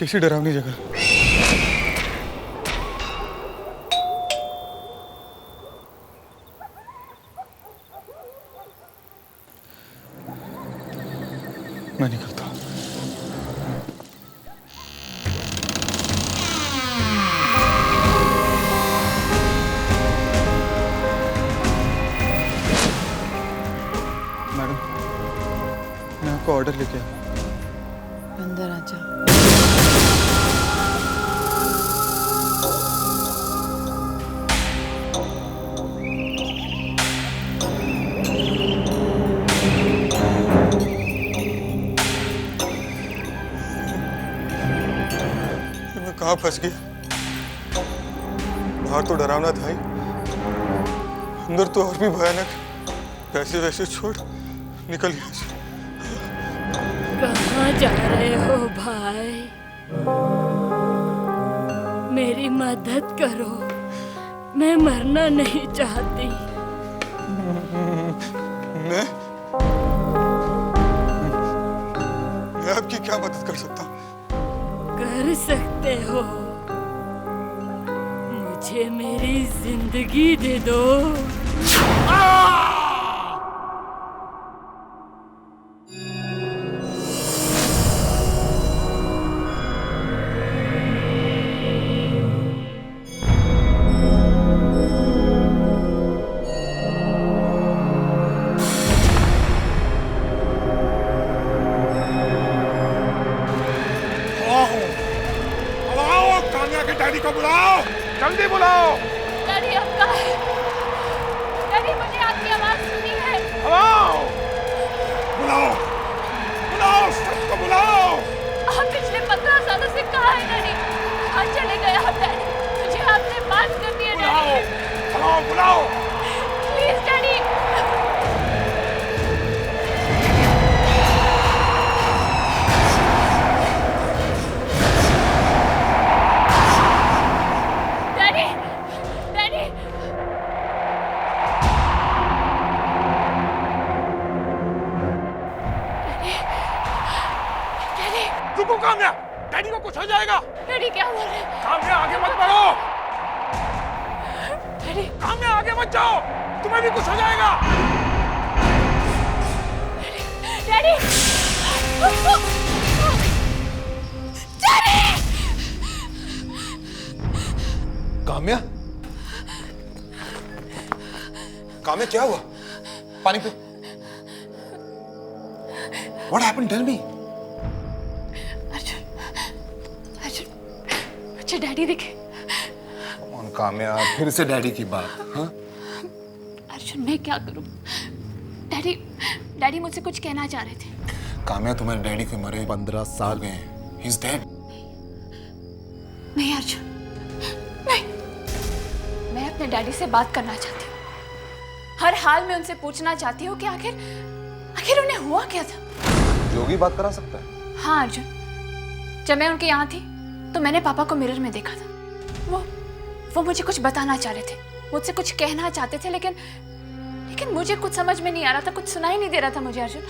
कैसी डरावनी जगह। मैं निकलता हूँ। मैडम, मैं आपको ऑर्डर लेके आया। अंदर आजा। मैं कहाँ फंस गया? बाहर तो डरावना था ही, अंदर तो और भी भयानक। पैसे वैसे छोड़ निकल यहाँ से। कहाँ जा रहे हो भाई? मेरी मदद करो, मैं मरना नहीं चाहती। मैं आपकी क्या मदद कर सकता हूँ? कर सकते हो, मुझे मेरी जिंदगी दे दो। काम्या के डैडी को बुलाओ, जल्दी बुलाओ। डैडी अब कहाँ है? डैडी मुझे आपकी आवाज सुनी है। बुलाओ, बुलाओ, बुलाओ, सबको बुलाओ। आप पिछले 15 सालों से कहाँ हैं डैडी? कहाँ चले गए आप डैडी? मुझे आपसे बात करनी है बुलाओ, डैडी। बुलाओ, बुलाओ। Please daddy. Daddy, daddy. Daddy, रुको काम्या, डैडी को कुछ हो जाएगा। डैडी क्या बोल रहे हैं? काम्या आगे मत बढ़ो। डैडी, काम्या आगे मत जाओ, तुम्हें भी कुछ हो जाएगा। डैडी। डैडी! काम्या, काम्या क्या हुआ? पानी पे। What happened? Tell me. Arjun, Arjun, मुझे डैडी दिखे। कौन काम्या, फिर से डैडी की बात? हाँ? अर्जुन, मैं क्या करूं? डैडी, डैडी मुझसे कुछ कहना चाह रहे थे। काम्या, तुम्हारे डैडी को मरे 15 साल गए हैं। He is dead. नहीं अर्जुन, नहीं। मैं अपने डैडी से बात करना चाहती हूँ। हर हाल में उनसे पूछना चाहती हूँ कि आखिर उन्हें हुआ क्या था। जोगी बात करा सकता है? हाँ अर्जुन, जब मैं उनके यहाँ थी तो मैंने पापा को मिरर में देखा था। वो मुझे कुछ बताना चाह रहे थे, मुझसे कुछ कहना चाहते थे, लेकिन मुझे कुछ समझ में नहीं आ रहा था, कुछ सुनाई नहीं दे रहा था मुझे अर्जुन।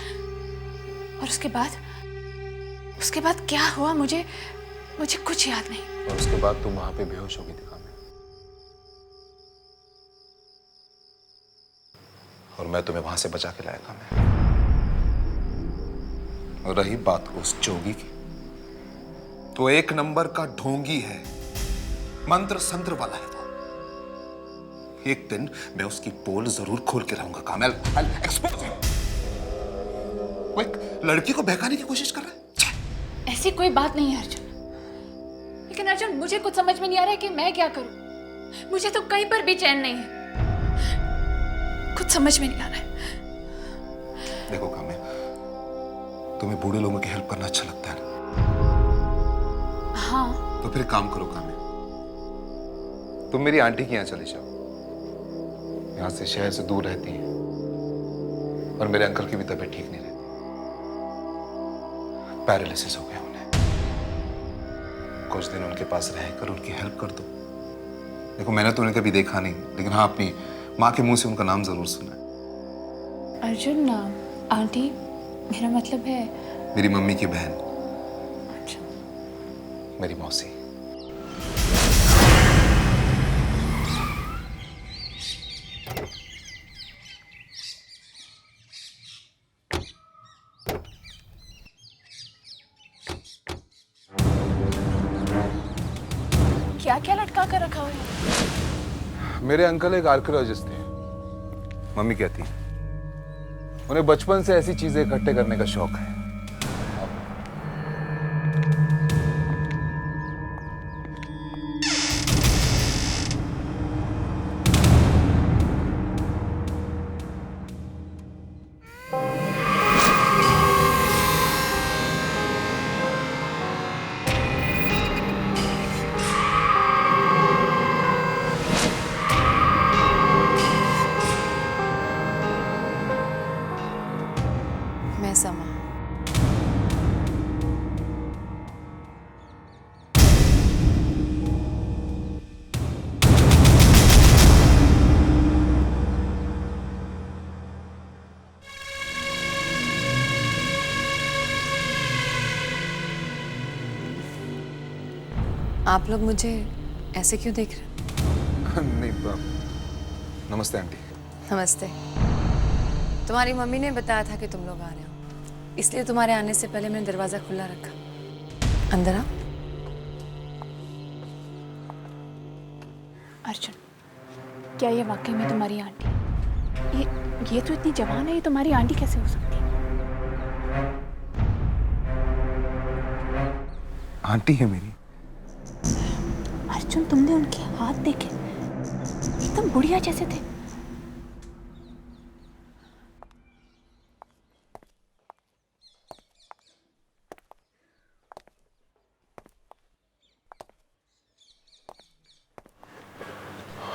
और उसके बाद क्या हुआ मुझे कुछ याद नहीं। और उसके बाद तुम वहां पे बेहोश हो गई थी काम्या, और मैं तुम्हें वहां से बचा के लाया काम्या। और रही बात उस जोगी की, तो एक नंबर का ढोंगी है, मंत्र संत्र वाला है वो। एक दिन मैं उसकी पोल जरूर खोल के रहूंगा काम्या। I'll expose him. वो एक लड़की को बहकाने की कोशिश कर रहा है। ऐसी कोई बात नहीं है अर्जुन, लेकिन अर्जुन मुझे कुछ समझ में नहीं आ रहा है कि मैं क्या करूं। मुझे तो कहीं पर भी चैन नहीं है, कुछ समझ में नहीं आ रहा है। देखो काम्या, तुम्हें बूढ़े लोगों की हेल्प करना अच्छा लगता है ना? हाँ, तो फिर काम करो काम्या, तुम मेरी आंटी के यहाँ चले जाओ। यहाँ से शहर से दूर रहती हैं, और मेरे अंकल की भी तबीयत ठीक नहीं रहती, पैरालिसिस हो गया उन्हें। कुछ दिन उनके पास रहकर उनकी हेल्प कर दो। देखो मैंने तो उन्हें कभी देखा नहीं, लेकिन हाँ अपनी माँ के मुंह से उनका नाम जरूर सुना है। अर्जुन आंटी मेरा मतलब है मेरी मम्मी की बहन। अच्छा, मेरी मौसी। क्या क्या लटका कर रखा हुआ है? मेरे अंकल एक आर्कियोलॉजिस्ट थे। मम्मी कहती उन्हें बचपन से ऐसी चीजें इकट्ठे करने का शौक है। मैं समा। आप लोग मुझे ऐसे क्यों देख रहे हैं? नहीं नमस्ते आंटी। नमस्ते। तुम्हारी मम्मी ने बताया था कि तुम लोग आ रहे हो, इसलिए तुम्हारे आने से पहले मैंने दरवाजा खुला रखा। अंदर आओ। अर्जुन, क्या ये वाकई में तुम्हारी आंटी? ये तो इतनी जवान है, ये तुम्हारी आंटी कैसे हो सकती है? आंटी है मेरी। अर्जुन, तुमने उनके हाथ देखे, एकदम बुढ़िया जैसे थे।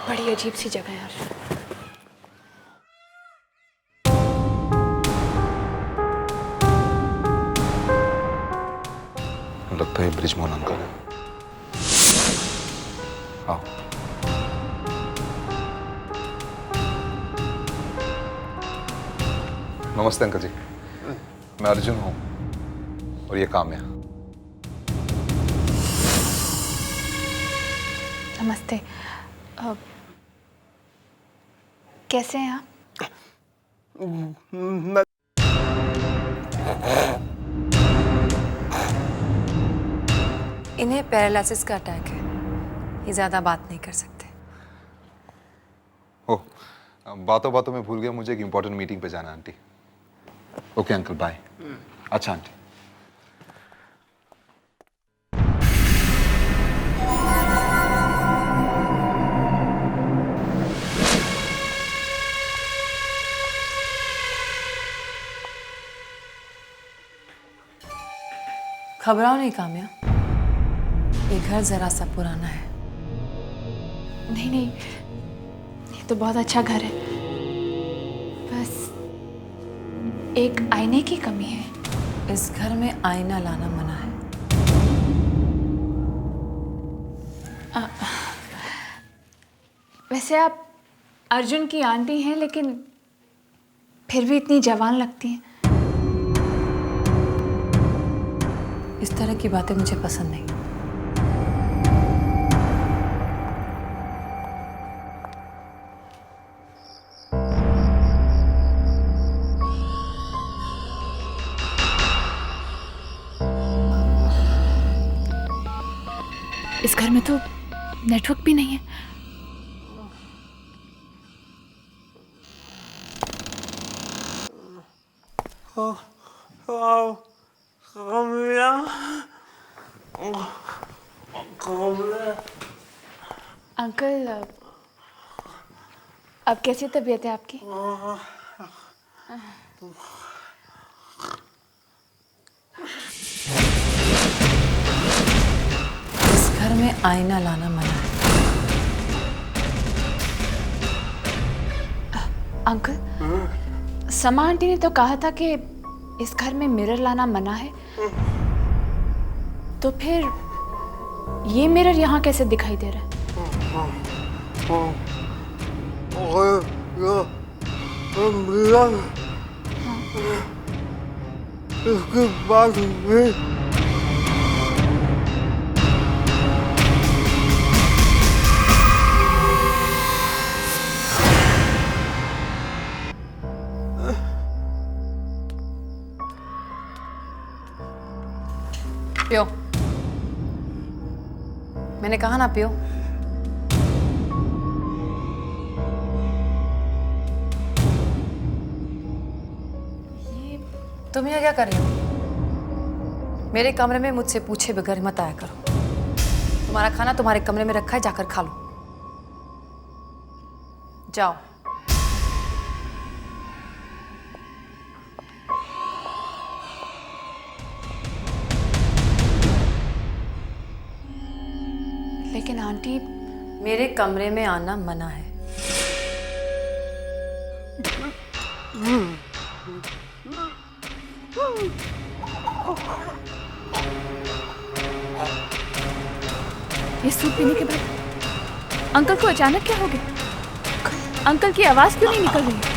बड़ी अजीब सी जगह है अर्जुन। लगता है ब्रिजमोहन अंकल है। आओ। नमस्ते अंकल जी, मैं अर्जुन हूं और ये काम्या। नमस्ते। कैसे हैं आप? इन्हें पैरालिसिस का अटैक है, ये ज्यादा बात नहीं कर सकते। ओह, बातों बातों में भूल गया, मुझे एक इंपॉर्टेंट मीटिंग पे जाना है आंटी। Okay uncle, bye. अच्छा आंटी। घबराओ नहीं काम्या, ये घर जरा सा पुराना है। नहीं नहीं, ये तो बहुत अच्छा घर है, बस एक आईने की कमी है। इस घर में आईना लाना मना है। वैसे आप अर्जुन की आंटी हैं, लेकिन फिर भी इतनी जवान लगती हैं। इस तरह की बातें मुझे पसंद नहीं। इस घर में तो नेटवर्क भी नहीं है। अंकल, अब कैसी तबीयत है आपकी? इस घर में आईना लाना मना है। अंकल, समा आंटी ने तो कहा था कि इस घर में मिरर लाना मना है, तो फिर ये मिरर यहाँ कैसे दिखाई दे रहा है? इसके बाद पियो। मैंने कहा ना पियो। तुम यहाँ क्या कर रही हो? मेरे कमरे में मुझसे पूछे बगैर मत आया करो। तुम्हारा खाना तुम्हारे कमरे में रखा है, जाकर खा लो। जाओ। लेकिन आंटी, मेरे कमरे में आना मना है। ये सूप पीने के बाद अंकल को अचानक क्या हो गया? अंकल की आवाज क्यों नहीं निकल रही है?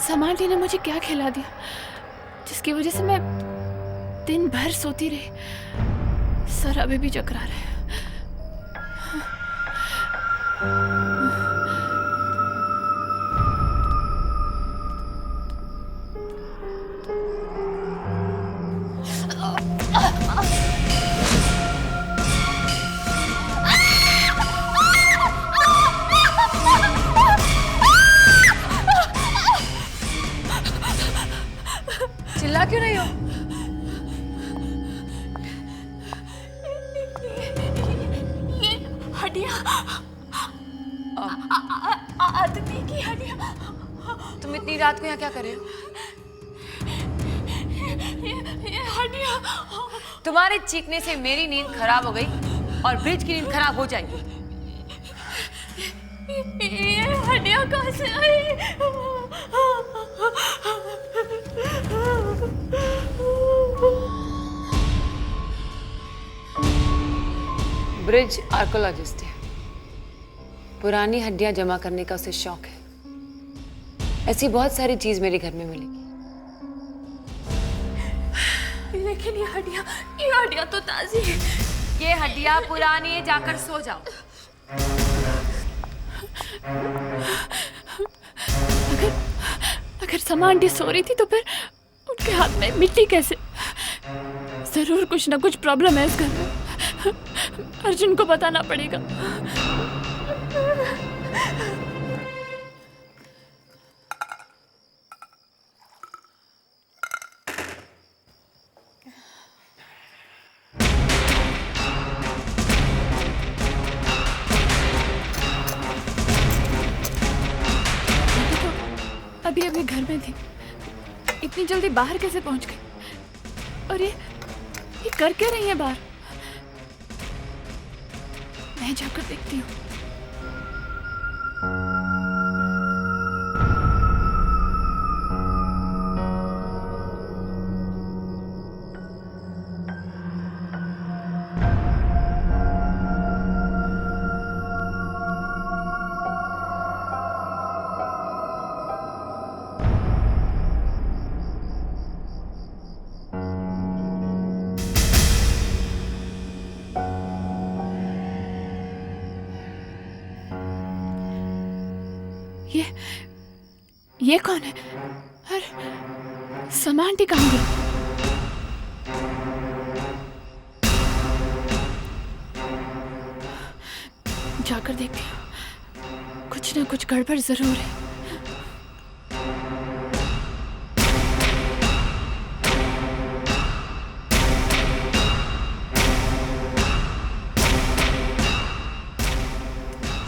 समांटी ने मुझे क्या खिला दिया जिसकी वजह से मैं दिन भर सोती रही? सर अभी भी चकरा रहे हैं। चिल्ला क्यों रही हो? ये हड्डियां, आदमी की हड्डियां। तुम इतनी रात को यहाँ क्या कर रहे हो? ये हड्डियां। तुम्हारे चीखने से मेरी नींद खराब हो गई और ब्रिज की नींद खराब हो जाएगी। ये हड्डियां कहाँ से आई? ब्रिज आर्कोलॉजिस्ट है। पुरानी हड्डियां जमा करने का उसे शौक है। ऐसी बहुत सारी चीज मेरे घर में मिलेगी। लेकिन ये हड्डियां तो ताजी है। ये हड्डियां पुरानी है, जाकर सो जाओ। अगर समा आंटी सो रही थी तो फिर उनके हाथ में मिट्टी कैसे? जरूर कुछ ना कुछ प्रॉब्लम है इस घर में। अर्जुन को बताना पड़ेगा। अभी अभी घर में थी, इतनी जल्दी बाहर कैसे पहुंच गई? और ये कर क्या रही है बाहर? मैं जाकर देखती हूँ। ये कौन है? और समा आंटी कहाँ गई? जाकर देखती हूँ, कुछ ना कुछ गड़बड़ जरूर है।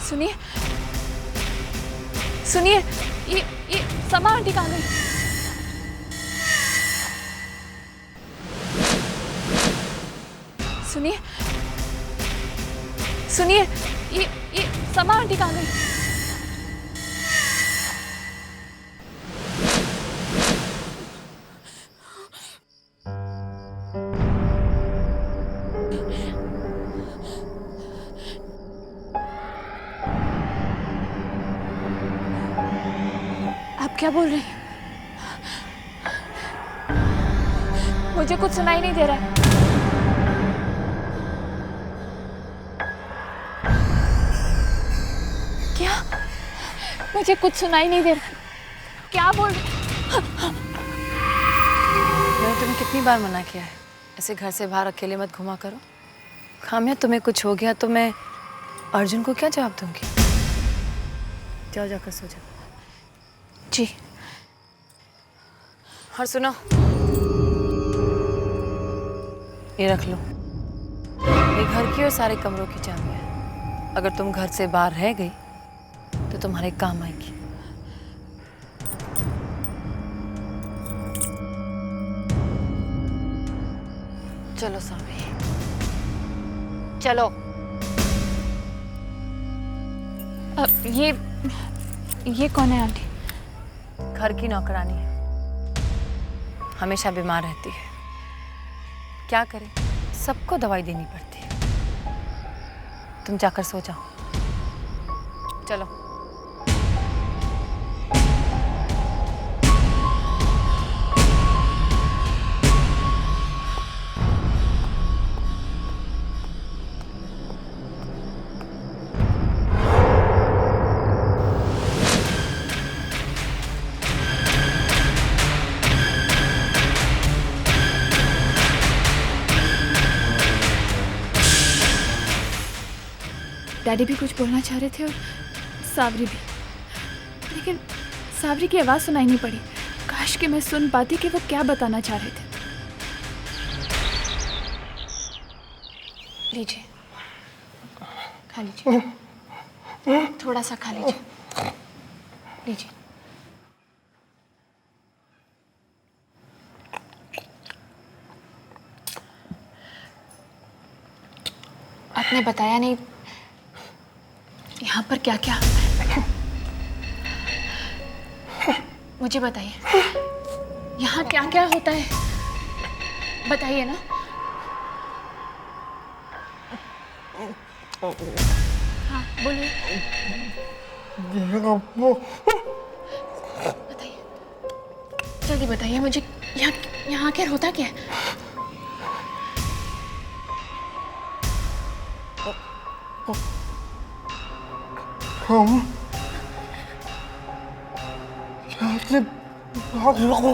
सुनिए सुनिए, ये समा आंटी कहाँ गई? सुनिए सुनिए, ये समा आंटी कहाँ गई? आप क्या बोल रही हैं? मुझे कुछ सुनाई नहीं दे रहा है। क्या? मुझे कुछ सुनाई नहीं दे रहा। क्या बोल रही? मैंने तुम्हें कितनी बार मना किया है ऐसे घर से बाहर अकेले मत घुमा करो। खामिया तुम्हें कुछ हो गया तो मैं अर्जुन को क्या जवाब दूंगी? जाओ जाकर सो जाओ। जी। और सुनो, ये रख लो, ये घर की और सारे कमरों की चाबी है। अगर तुम घर से बाहर रह गई तो तुम्हारे काम आएगी। चलो सावी, चलो। ये कौन है आंटी? घर की नौकरानी है, हमेशा बीमार रहती है। क्या करे, सबको दवाई देनी पड़ती है। तुम जाकर सो जाओ, चलो। डैडी भी कुछ बोलना चाह रहे थे और सावरी भी, लेकिन सावरी की आवाज़ सुनाई नहीं पड़ी। काश कि मैं सुन पाती कि वो क्या बताना चाह रहे थे। लीजिए, खा लीजिए, थोड़ा सा खा लीजिए। लीजिए। आपने बताया नहीं यहाँ पर क्या क्या। मुझे बताइए, यहाँ क्या क्या होता है, बताइए ना। हाँ बोलिए, बताइए, जल्दी बताइए मुझे। यहाँ क्या होता क्या है? हम अपने भाग रहो।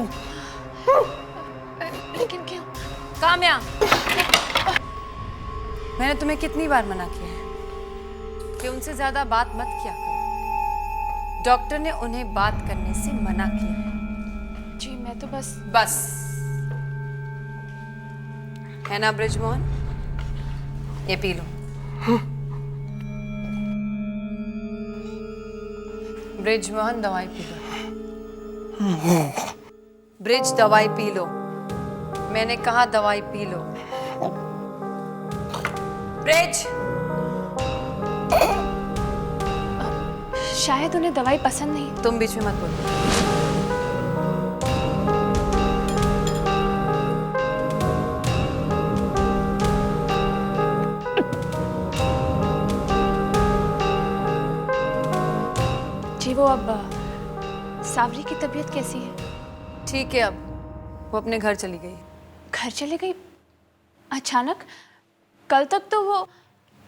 लेकिन क्यों? काम्या, मैंने तुम्हें कितनी बार मना किया है कि उनसे ज्यादा बात मत किया करो। डॉक्टर ने उन्हें बात करने से मना किया है। जी मैं तो बस है ना ब्रिजमोहन, ये पी लो। ब्रिजमोहन दवाई पी लो। ब्रिज दवाई पी लो, मैंने कहा दवाई पी लो। ब्रिज, शायद उन्हें दवाई पसंद नहीं। तुम बीच में मत बोलो। जी वो अब सावरी की तबीयत कैसी है? ठीक है, अब वो अपने घर चली गई। घर चली गई अचानक? कल तक तो वो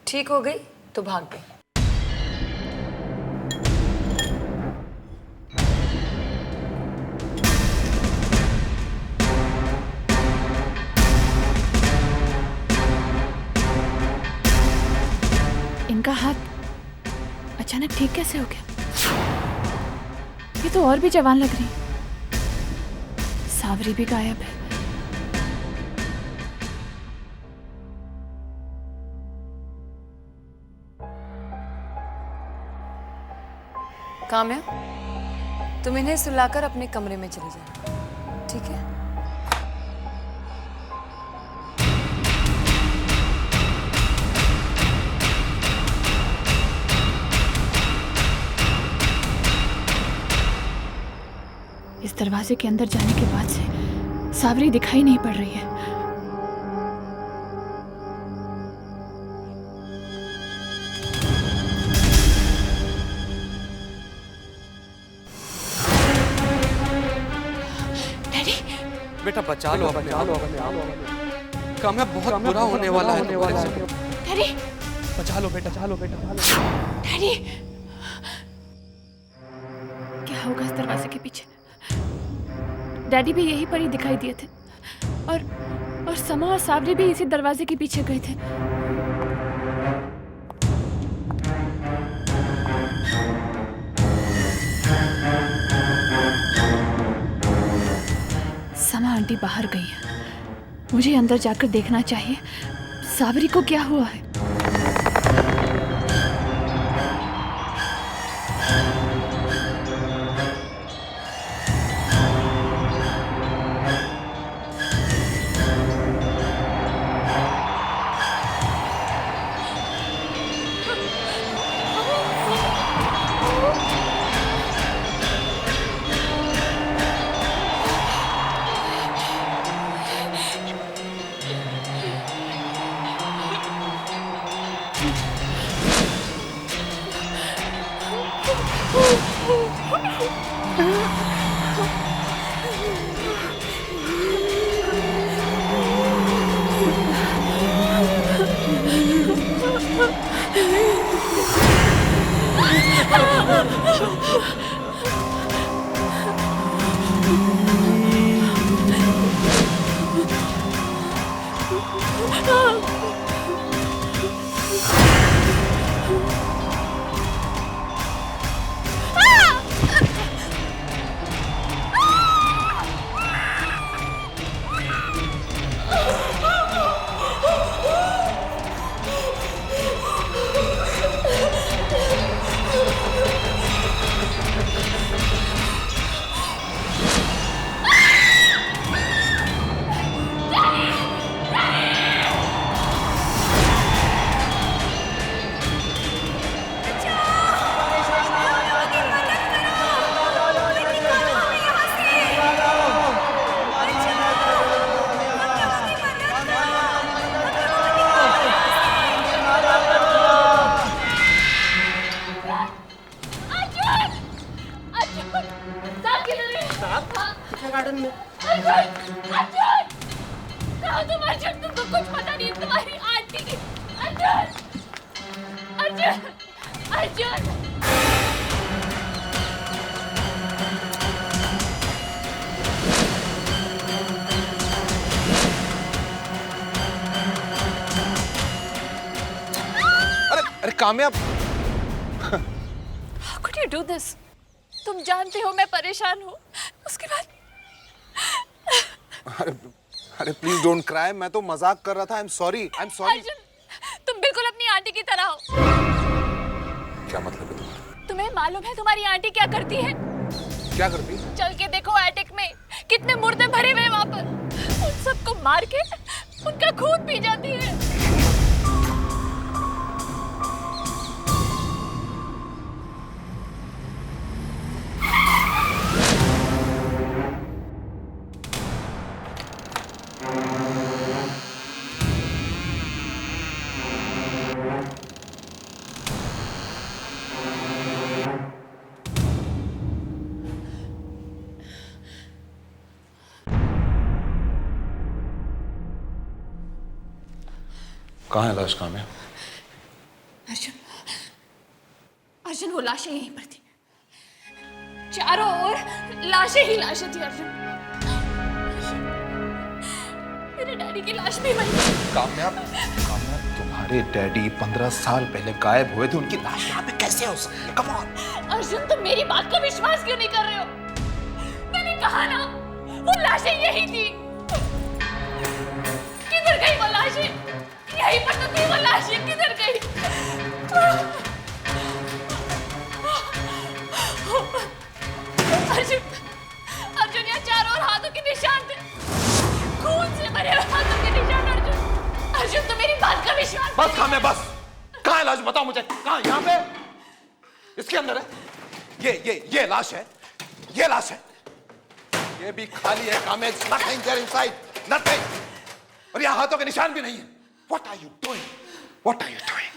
ठीक हो गई तो भाग गई। इनका हाथ अचानक ठीक कैसे हो गया? ये तो और भी जवान लग रही। सावरी भी गायब है। काम्या, तुम इन्हें सुलाकर अपने कमरे में चले जाओ, ठीक है? इस दरवाजे के अंदर जाने के बाद से सावरी दिखाई नहीं पड़ रही है। बेटा बचा लो अपने आप। काम्या बहुत बुरा होने वाला है तुम्हारे साथ। डैडी बचा लो बेटा, डैडी क्या होगा इस दरवाजे के पीछे? डैडी भी यहीं पर ही दिखाई दिए थे और समा और साबरी भी इसी दरवाजे के पीछे गए थे। समा आंटी बाहर गई है, मुझे अंदर जाकर देखना चाहिए साबरी को क्या हुआ है। तुमको कुछ पता नहीं तुम्हारी आंटी की। अर्जुन अर्जुन अरे कामयाब, How could you do this? तुम जानते हो मैं परेशान हूँ, उसके बाद अरे प्लीज डोंट क्राई, मैं तो मजाक कर रहा था। I am sorry. अर्जुन, तुम बिल्कुल अपनी आंटी की तरह हो। क्या मतलब है तुम्हारा? तुम्हें मालूम है तुम्हारी आंटी क्या करती है? क्या करती? चल के देखो एटिक में कितने मुर्दे भरे हुए वहां पर। उन सबको मार के उनका खून पी जाती है। कहाँ है लाश? कामयाब? अर्जुन अर्जुन, वो लाशें यहीं पर थी, चारों ओर लाशें ही लाशें थी। अर्जुन, मेरे डैडी की लाश भी वहीं थी। कामयाब, तुम्हारे डैडी 15 साल पहले गायब हुए थे, उनकी लाश यहाँ पे कैसे हो सकती है? कम ऑन अर्जुन, तुम मेरी बात का विश्वास क्यों नहीं कर रहे हो? मैंने कहा ना, वो लाशें यही थी। किधर गई वो लाशें? यहीं पर तो थी वो लाशें, किधर गई? अर्जुन अर्जुन, यहाँ चारों ओर हाथों के निशान थे, खून से भरे हुए हाथों के निशान। अर्जुन अर्जुन, तुम मेरी बात का विश्वास बस कामयाब, बस। कहाँ है लाश? बताओ मुझे, कहाँ? यहाँ पे? इसके अंदर है? ये लाश है, ये लाश है। ये भी खाली है कामयाब। Nothing there inside, nothing। और यहाँ हाथों के निशान भी नहीं है। What are you doing? What are you doing?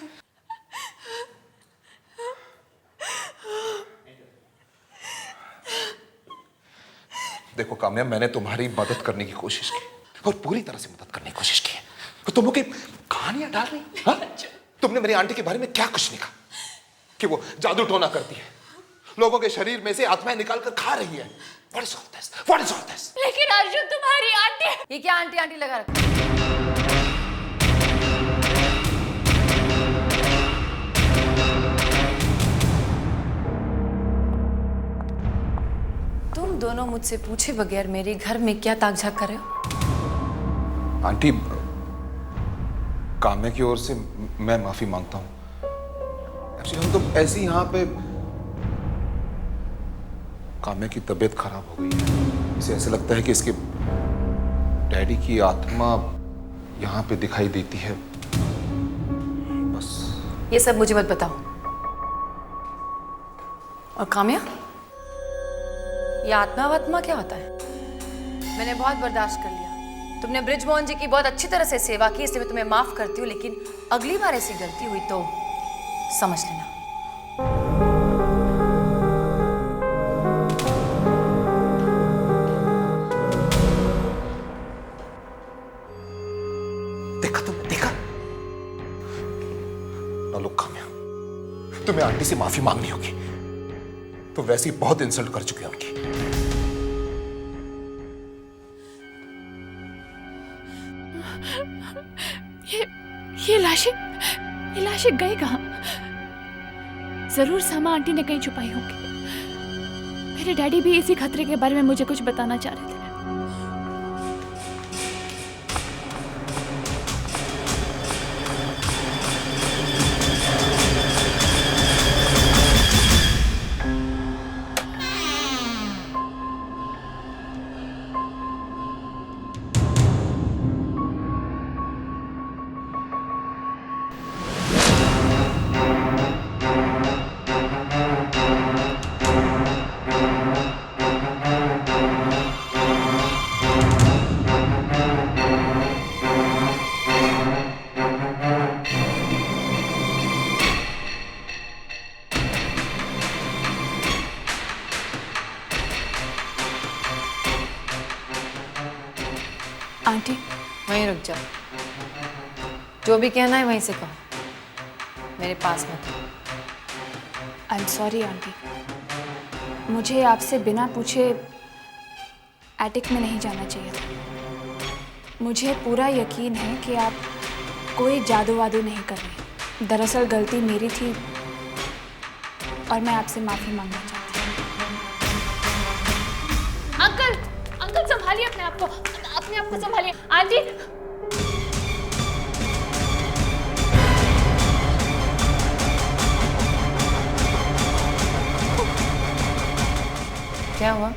देखो काम्या, मैंने तुम्हारी मदद करने की कोशिश की और पूरी तरह से मदद करने की कोशिश की है, तो तुम लोग कहानियां डाल रही हाँ? तुमने मेरी आंटी के बारे में क्या कुछ नहीं कहा कि वो जादू टोना करती है, लोगों के शरीर में से आत्माएं निकाल कर खा रही है। What is all this? What is all this? लेकिन अर्जुन तुम्हारी आंटी। ये क्या आंटी आंटी लगा रखा? तुम दोनों मुझसे पूछे बगैर मेरे घर में क्या ताक झाक कर रहे हो? आंटी, काम्या की ओर से मैं माफी मांगता हूं। एक्चुअली हम तो ऐसे ही यहाँ पे, काम्या की तबीयत खराब हो गई है, इसे ऐसा लगता है कि इसके डैडी की आत्मा यहाँ पे दिखाई देती है, बस। ये सब मुझे मत बताओ। और काम्या, ये आत्मा वात्मा क्या होता है? मैंने बहुत बर्दाश्त कर लिया। तुमने बृजमोहन जी की बहुत अच्छी तरह से सेवा की, इसलिए मैं तुम्हें माफ करती हूँ, लेकिन अगली बार ऐसी गलती हुई तो समझ लेना। देखा तुमने, देखा ना। लो काम्या, तुम्हें आंटी से माफी मांगनी होगी, तो वैसे ही बहुत इंसल्ट कर चुके हैं उनकी। ये लाशें गई कहाँ? जरूर सामा आंटी ने कहीं छुपाई होंगी। मेरे डैडी भी इसी खतरे के बारे में मुझे कुछ बताना चाह रहे थे। आंटी, वहीं रुक जाओ। जो भी कहना है वहीं से कहो, मेरे पास मत। आई एम सॉरी आंटी, मुझे आपसे बिना पूछे एटिक में नहीं जाना चाहिए था। मुझे पूरा यकीन है कि आप कोई जादू वादू नहीं कर रहे। दरअसल गलती मेरी थी और मैं आपसे माफी मांगना चाहती हूँ। अंकल, अंकल संभालिए अपने आप को, अपने आप को संभालिए। आंटी, क्या हुआ?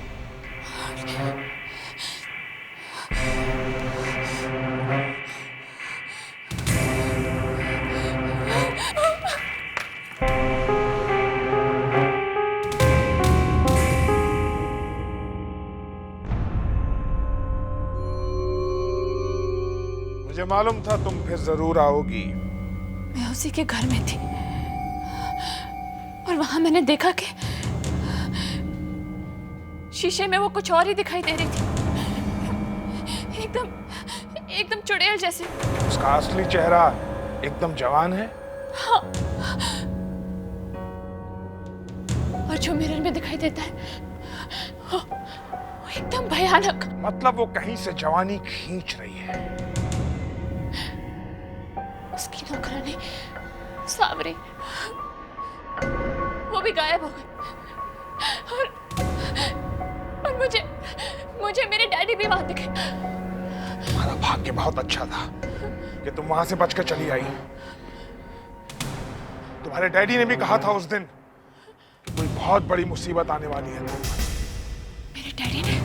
मुझे मालूम था तुम फिर जरूर आओगी। मैं उसी के घर में थी और वहां मैंने देखा कि शीशे में वो कुछ और ही दिखाई दे रही थी, एकदम चुड़ैल जैसे। उसका असली चेहरा एकदम जवान है। हाँ। और जो मिरर में दिखाई देता है वो एकदम भयानक। मतलब वो कहीं से जवानी खींच रही है। उसकी नौकरानी सावरी, वो भी गायब हो गई। और मुझे मेरे डैडी भी वहां दिखे। तुम्हारा भाग्य बहुत अच्छा था कि तुम वहां से बचकर चली आई। तुम्हारे डैडी ने भी कहा था उस दिन कि कोई बहुत बड़ी मुसीबत आने वाली है। मेरे डैडी ने?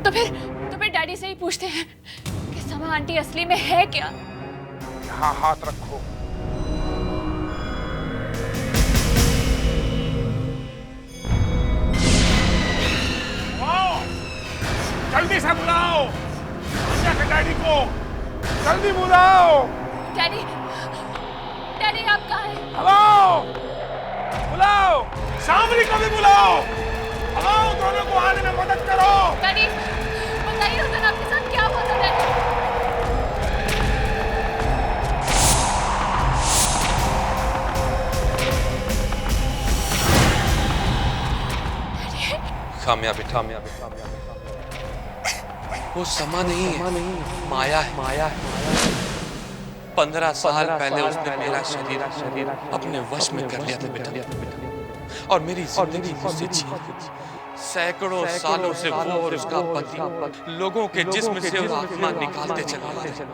तो फिर डैडी से ही पूछते हैं कि समा आंटी असली में है क्या? यहाँ हाथ रखो। जल्दी से बुलाओ कन्या के डैडी को, जल्दी बुलाओ। डैडी आप कहाँ हैं? हेलो, बुलाओ, सामरी को भी बुलाओ। भगाओ दोनों को, आने में मदद करो। डैडी बताइए उस दिन आपके साथ क्या हुआ था डैडी? कामयाबी वो समा नहीं है, माया है। 15 साल पहले उसने मेरा शरीर अपने वश में कर लिया था बेटा, और मेरी जिंदगी मुझसे छीन सैकड़ों सालों से वो और उसका पति लोगों के जिस्म से आत्मा निकालते चले आ रहे हैं।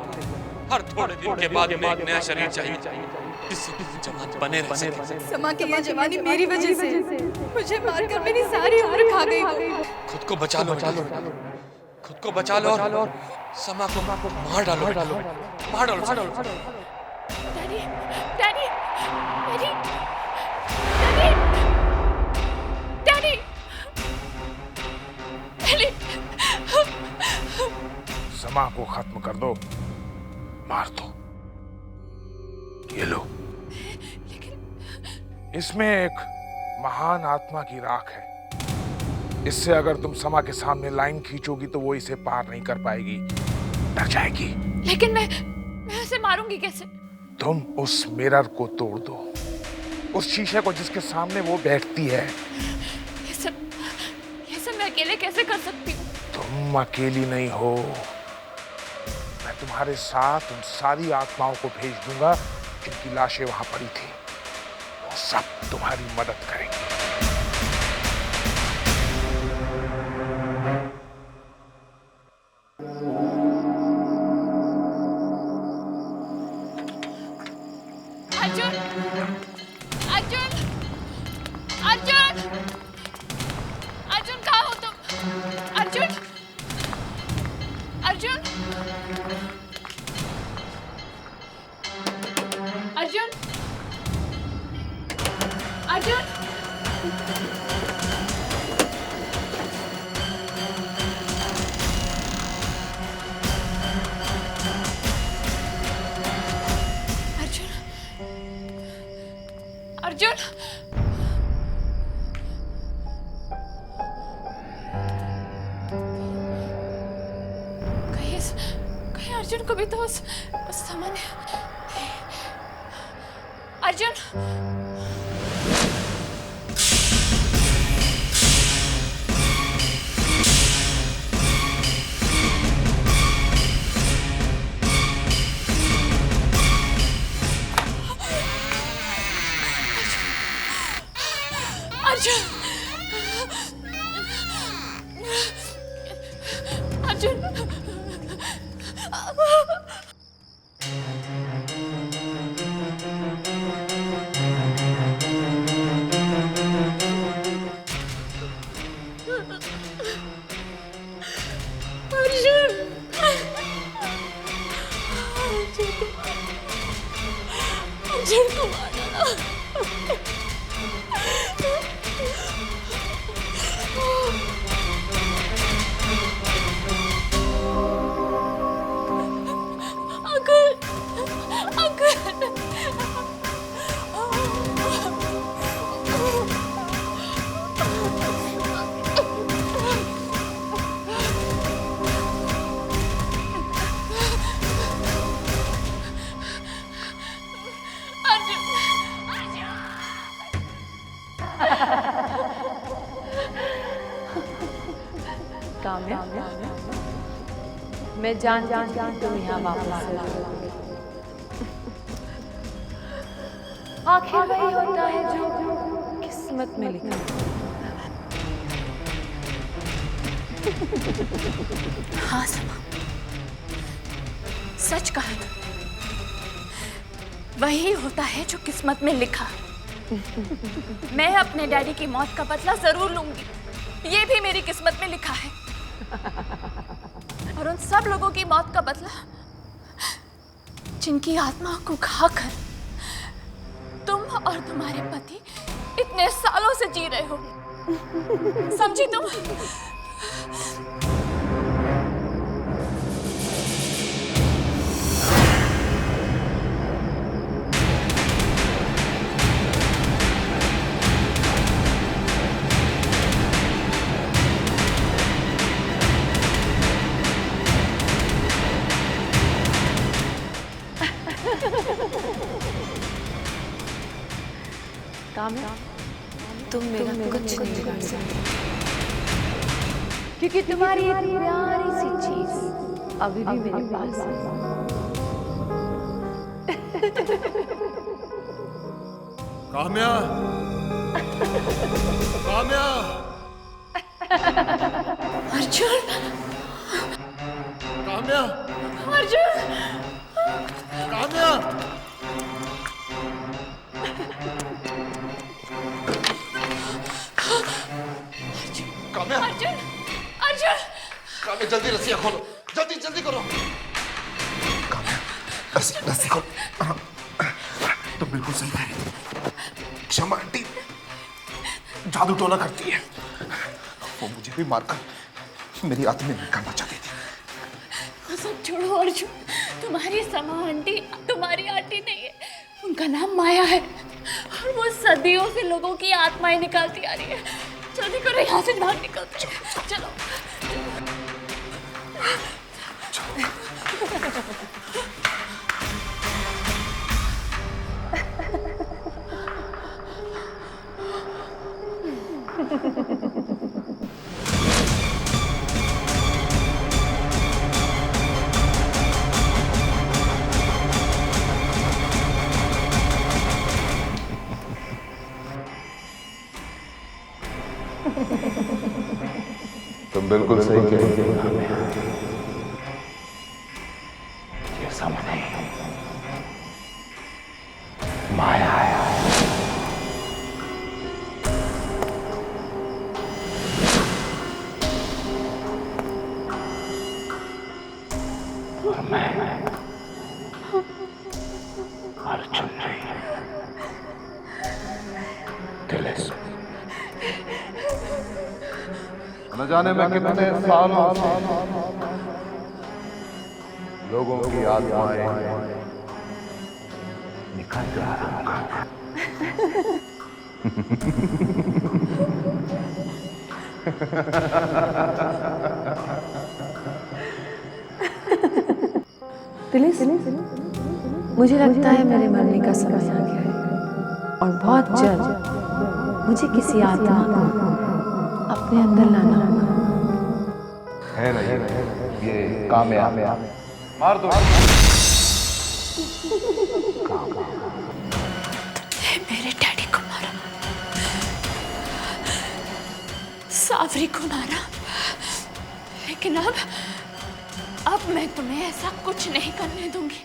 हर थोड़े दिन के बाद में एक नया शरीर चाहिए जिससे जवान बने रह सके। समा की ये जवानी मेरी वजह से, मुझे मारकर मेरी सारी उम्र खा गई वो। खुद को बचा लो, खुद को बचा लो और समा को मार डालो, मार डालो। Daddy daddy daddy daddy daddy समा को खत्म कर दो, मार दो। ये लो, इसमें एक महान आत्मा की राख है। इससे अगर तुम समा के सामने लाइन खींचोगी तो वो इसे पार नहीं कर पाएगी, डर जाएगी। लेकिन मैं उसे मारूंगी कैसे? तुम उस मिरर को तोड़ दो, उस शीशे को जिसके सामने वो बैठती है। ये सब मैं अकेले कैसे कर सकती हूँ? तुम अकेली नहीं हो, मैं तुम्हारे साथ उन सारी आत्माओं को भेज दूंगा जिनकी लाशें वहां पड़ी थी। वो सब तुम्हारी मदद करेंगे। अर्जुन अर्जुन अर्जुन अर्जुन कहाँ हो तुम? अर्जुन अर्जुन अर्जुन अर्जुन अर्जुन कहीं अर्जुन को भी तो उस सामान्य अर्जुन अर्जुन अर्जुन को मार डाला। काम्या, मैं जान तुम यहाँ वापस आओगे। आखिर वही होता है जो किस्मत में लिखा है। हाँ समा, सच कहा था। वही होता है जो किस्मत में लिखा। मैं अपने डैडी की मौत का बदला जरूर लूंगी, ये भी मेरी किस्मत में लिखा है। और उन सब लोगों की मौत का बदला जिनकी आत्मा को खाकर तुम और तुम्हारे पति इतने सालों से जी रहे हो। समझी तुम? काम्या, तुम मेरा कुछ नहीं बिगाड़ सकते, क्योंकि तुम्हारी एक प्यारी सी चीज अभी भी मेरे पास है। काम्या, काम्या, अर्जुन, काम्या, अर्जुन, काम्या। काम्या, अर्जुन, अर्जुन, काम्या जल्दी रस्सियां खोलो, जल्दी जल्दी करो। रस्सी खोल। तुम बिल्कुल सही कह रही थी। क्षमा आंटी जादू टोना करती है। वो मुझे भी मारकर मेरी आत्मा में निकालना चाहती थी। वो सब छोड़ो अर्जुन, तुम्हारी समा आंटी तुम्हारी आंटी नहीं है, उनका नाम माया है और वो सदियों से लोगों की आत्माएं निकालती आ रही है। जल्दी करो, यहाँ से बाहर निकलते हैं। चलो। तुम बिल्कुल सही कह रही हो। ये सामने माया है। और मैं अर्जुन नहीं, तिलिस्म। न जाने मैं कितने सालों से लोगों की आत्माएं निकल रहा हूं। मुझे लगता है मेरे मरने का समय आ गया है और बहुत जल्द मुझे किसी आत्मा को अपने अंदर लाना होगा। है नहीं, ये काम्या मार दो। मेरे डैडी को मारा, सावरी को मारा, लेकिन अब मैं तुम्हें ऐसा कुछ नहीं करने दूंगी।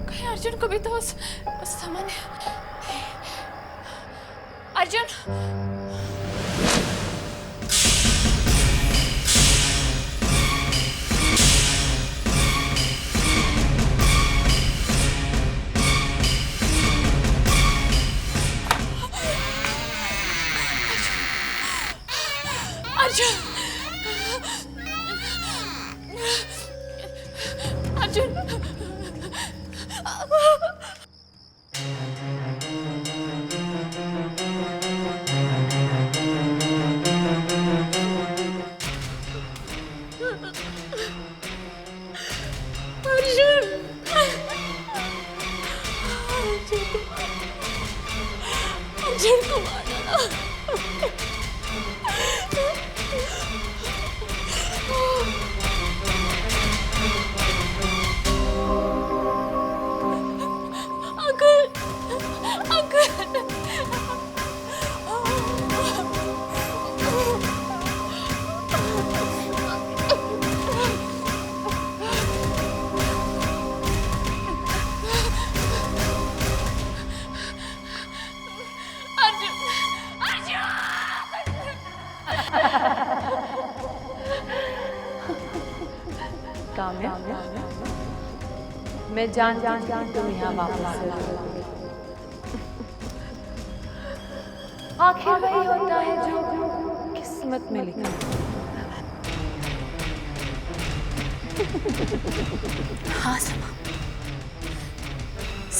कहीं अर्जुन को भी तो उस सामान्य अर्जुन। अर्जुन अर्जुन अर्जुन को मारा। काम्या, मैं जानती हूँ तुम यहाँ वापस आओगे। आखिर वही होता है जो किस्मत में लिखा है। हाँ समा,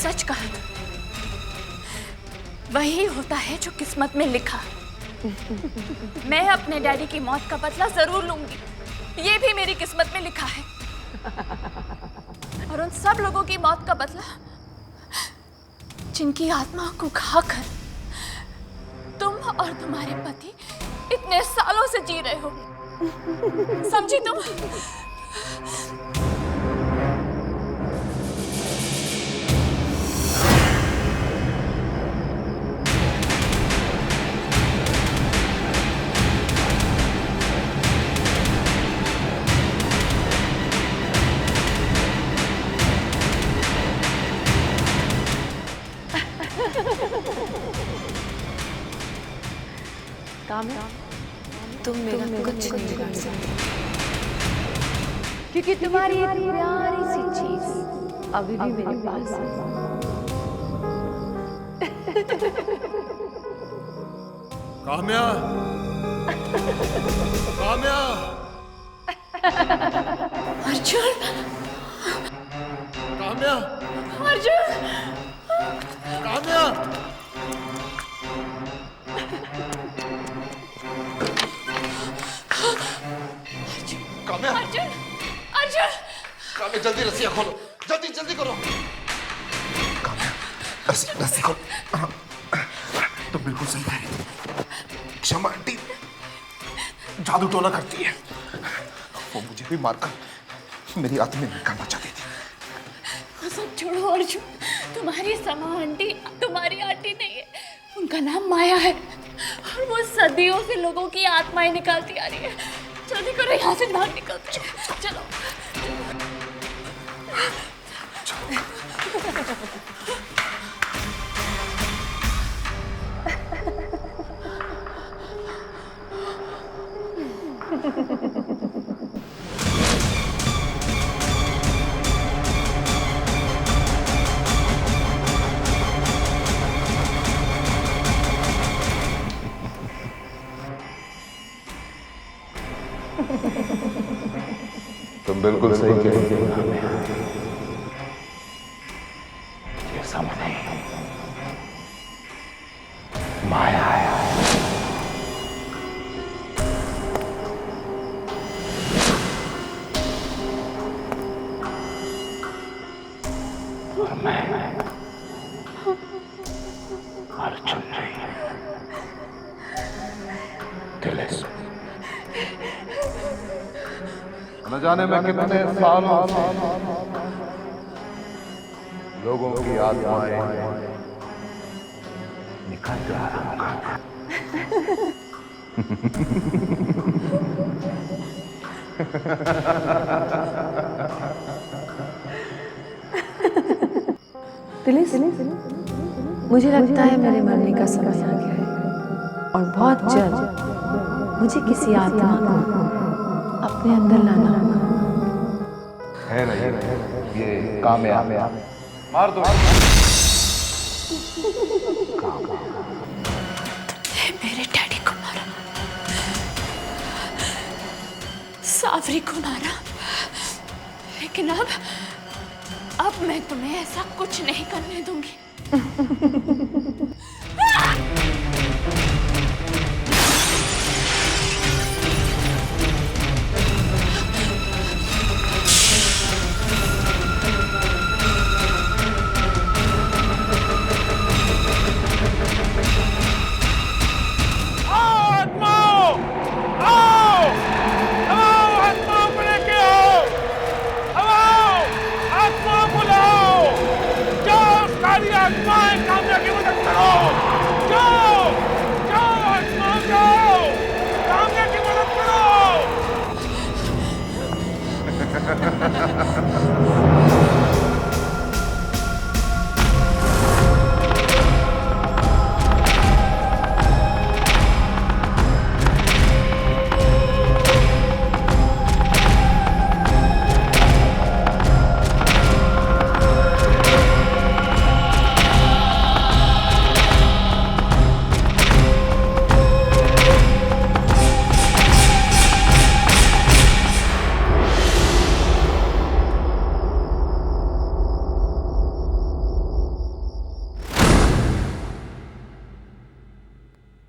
सच कहा था। वही होता है जो किस्मत में लिखा। मैं अपने डैडी की मौत का बदला जरूर लूंगी, ये भी मेरी किस्मत में लिखा है। और उन सब लोगों की मौत का बदला जिनकी आत्मा को खाकर तुम और तुम्हारे पति इतने सालों से जी रहे हो, समझी तुम? काम्या, तुम मेरा कुछ नहीं कर सकते, क्योंकि तुम्हारी ये प्यारी सी चीज अभी भी मेरे पास है। काम्या, काम्या, अर्जुन, काम्या, अर्जुन, काम्या, काम्या, अर्जुन, अर्जुन, काम्या, जल्दी रस्सियाँ खोलो, जल्दी जल्दी करो। काम्या, रस्सी खोलो। तुम बिल्कुल सही कह रही थी। क्षमा आंटी जादू टोना करती है। वो मुझे भी मारकर मेरी आत्मा में निकालना चाहती थी। वो सब छोड़ो अर्जुन, तुम्हारी समा आंटी तुम्हारी आंटी नहीं है, उनका नाम माया है और वो सदियों से लोगों की आत्माएं निकालती आ रही है। जल्दी करो, यहाँ से भाग निकलते हैं। चलो। तुम बिल्कुल सही कह रही हो। ये सामने माया है। और मैं अर्जुन नहीं, तिलिस्म। न जाने मैं कितने सालों से लोगों की आत्माएं निकल रहा हूँ। फिलिस, मुझे लगता है मेरे मरने का समय आ गया है और बहुत जल्द मुझे किसी आत्मा को अपने अंदर लाना होगा। ये कामयाब मार दो। मेरे डैडी को मारा, सावरी को मारा, लेकिन अब मैं तुम्हें ऐसा कुछ नहीं करने दूंगी। Ha ha ha ha ha!